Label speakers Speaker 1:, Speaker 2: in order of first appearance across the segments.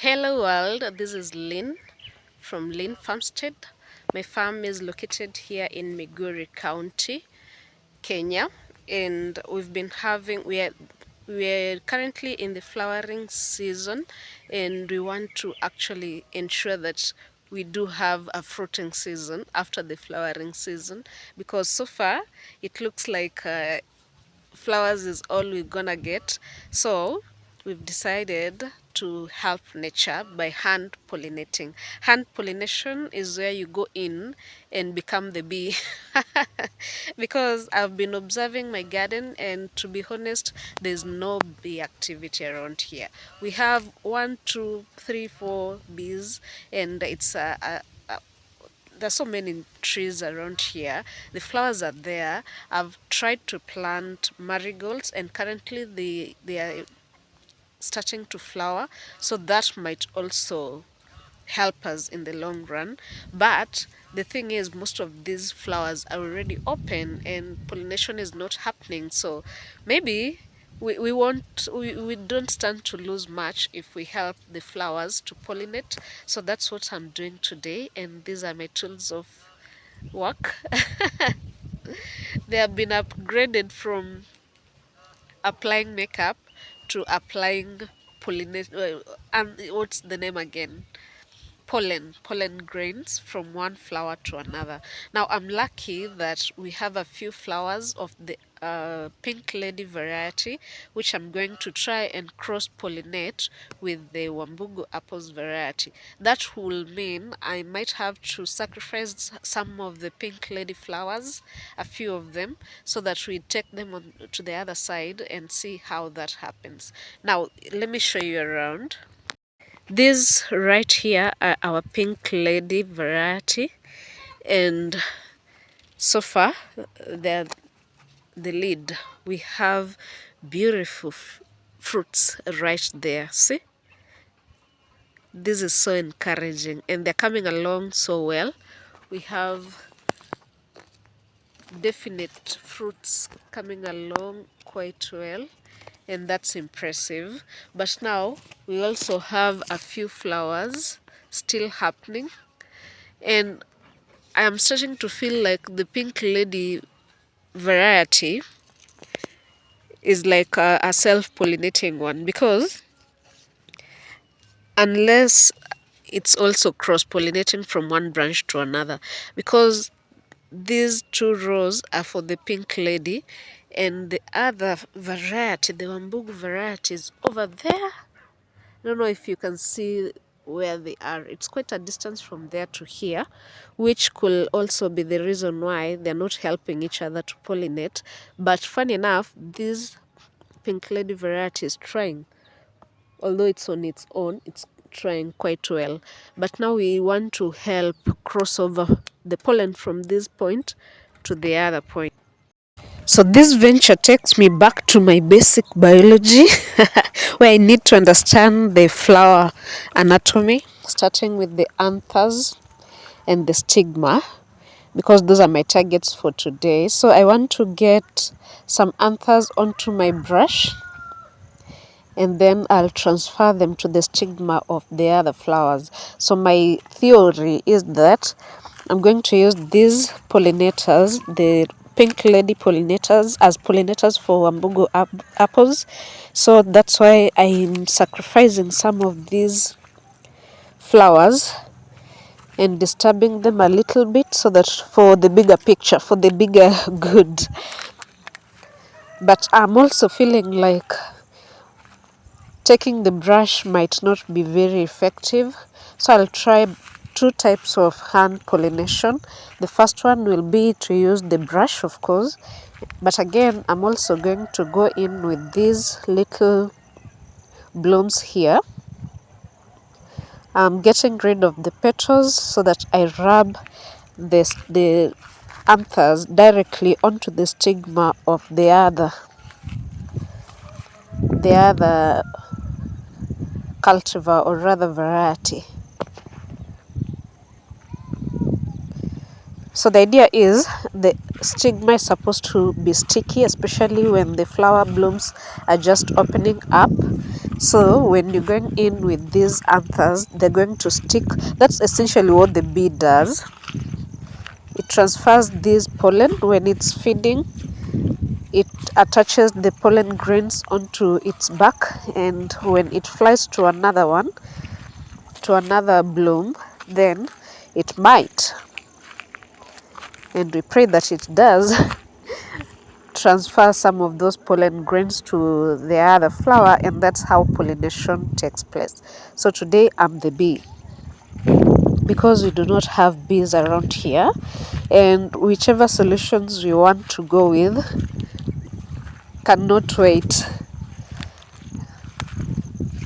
Speaker 1: Hello world, this is Lynn from Lynn Farmstead. My farm is located here in Migori County, Kenya, and we're currently in the flowering season, and we want to actually ensure that we do have a fruiting season after the flowering season, because so far it looks like flowers is all we're gonna get. So we've decided to help nature by hand pollinating. Hand pollination is where you go in and become the bee. Because I've been observing my garden, and to be honest, there's no bee activity around here. We have one, two, three, four bees, and it's there's so many trees around here. The flowers are there. I've tried to plant marigolds, and currently they are starting to flower, so that might also help us in the long run. But the thing is, most of these flowers are already open and pollination is not happening. So maybe we don't stand to lose much if we help the flowers to pollinate. So that's what I'm doing today, and these are my tools of work. They have been upgraded from applying makeup to applying pollination. And what's the name again? Pollen grains from one flower to another. Now I'm lucky that we have a few flowers of the pink lady variety, which I'm going to try and cross pollinate with the Wambugu apples variety. That will mean I might have to sacrifice some of the pink lady flowers, a few of them, so that we take them on to the other side and see how that happens. Now let me show you around. These right here are our pink lady variety, and so far they're the lead. We have beautiful fruits right there. See, this is so encouraging, and they're coming along so well. We have definite fruits coming along quite well, and that's impressive. But now we also have a few flowers still happening, and I am starting to feel like the pink lady variety is like a self-pollinating one, because unless it's also cross-pollinating from one branch to another, because these two rows are for the pink lady, and the other variety, the Wambugu variety, is over there. I don't know if you can see where they are. It's quite a distance from there to here, which could also be the reason why they're not helping each other to pollinate. But funny enough, this pink lady variety is trying. Although it's on its own, it's trying quite well. But now we want to help cross over the pollen from this point to the other point. So this venture takes me back to my basic biology, where I need to understand the flower anatomy, starting with the anthers and the stigma, because those are my targets for today. So I want to get some anthers onto my brush, and then I'll transfer them to the stigma of the other flowers. So my theory is that I'm going to use these pollinators, the pink lady pollinators, as pollinators for Wambugu apples. So that's why I'm sacrificing some of these flowers and disturbing them a little bit, so that for the bigger picture, for the bigger good. But I'm also feeling like taking the brush might not be very effective, so I'll try two types of hand pollination. The first one will be to use the brush, of course, but again I'm also going to go in with these little blooms here. I'm getting rid of the petals so that I rub the anthers directly onto the stigma of the other cultivar, or rather variety. So the idea is the stigma is supposed to be sticky, especially when the flower blooms are just opening up. So when you're going in with these anthers, they're going to stick. That's essentially what the bee does. It transfers this pollen when it's feeding. It attaches the pollen grains onto its back, and when it flies to another one, to another bloom, then it might, and we pray that it does, transfer some of those pollen grains to the other flower, and that's how pollination takes place. So today I'm the bee because we do not have bees around here, and whichever solutions we want to go with cannot wait.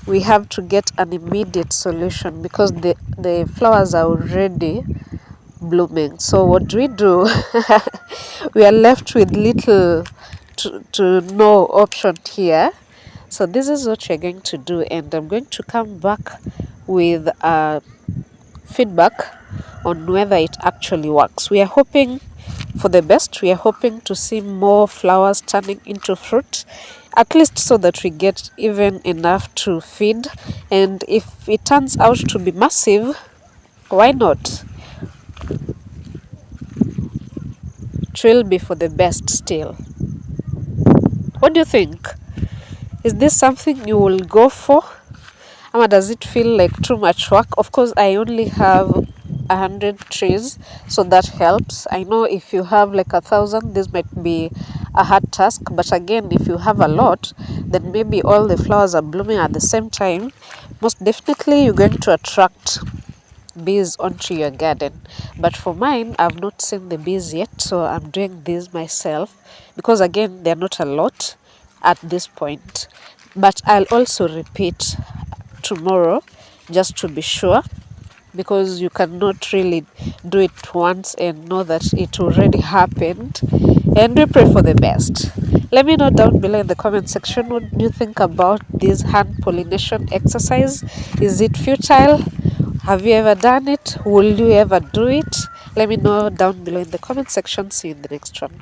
Speaker 1: We have to get an immediate solution because the flowers are already blooming. So what do? We are left with little to no option here. So this is what we're going to do, and I'm going to come back with feedback on whether it actually works. We are hoping for the best. We are hoping to see more flowers turning into fruit, at least so that we get even enough to feed. And if it turns out to be massive, why not? It will be for the best still. What do you think? Is this something you will go for? Or does it feel like too much work? Of course, I only have 100 trees, so that helps. I know if you have like 1,000, this might be a hard task, but again, if you have a lot, then maybe all the flowers are blooming at the same time. Most definitely, you're going to attract bees onto your garden. But for mine, I've not seen the bees yet, so I'm doing this myself because again, they're not a lot at this point. But I'll also repeat tomorrow just to be sure, because you cannot really do it once and know that it already happened. And we pray for the best. Let me know down below in the comment section what you think about this hand pollination exercise. Is it futile? Have you ever done it? Will you ever do it? Let me know down below in the comment section. See you in the next one.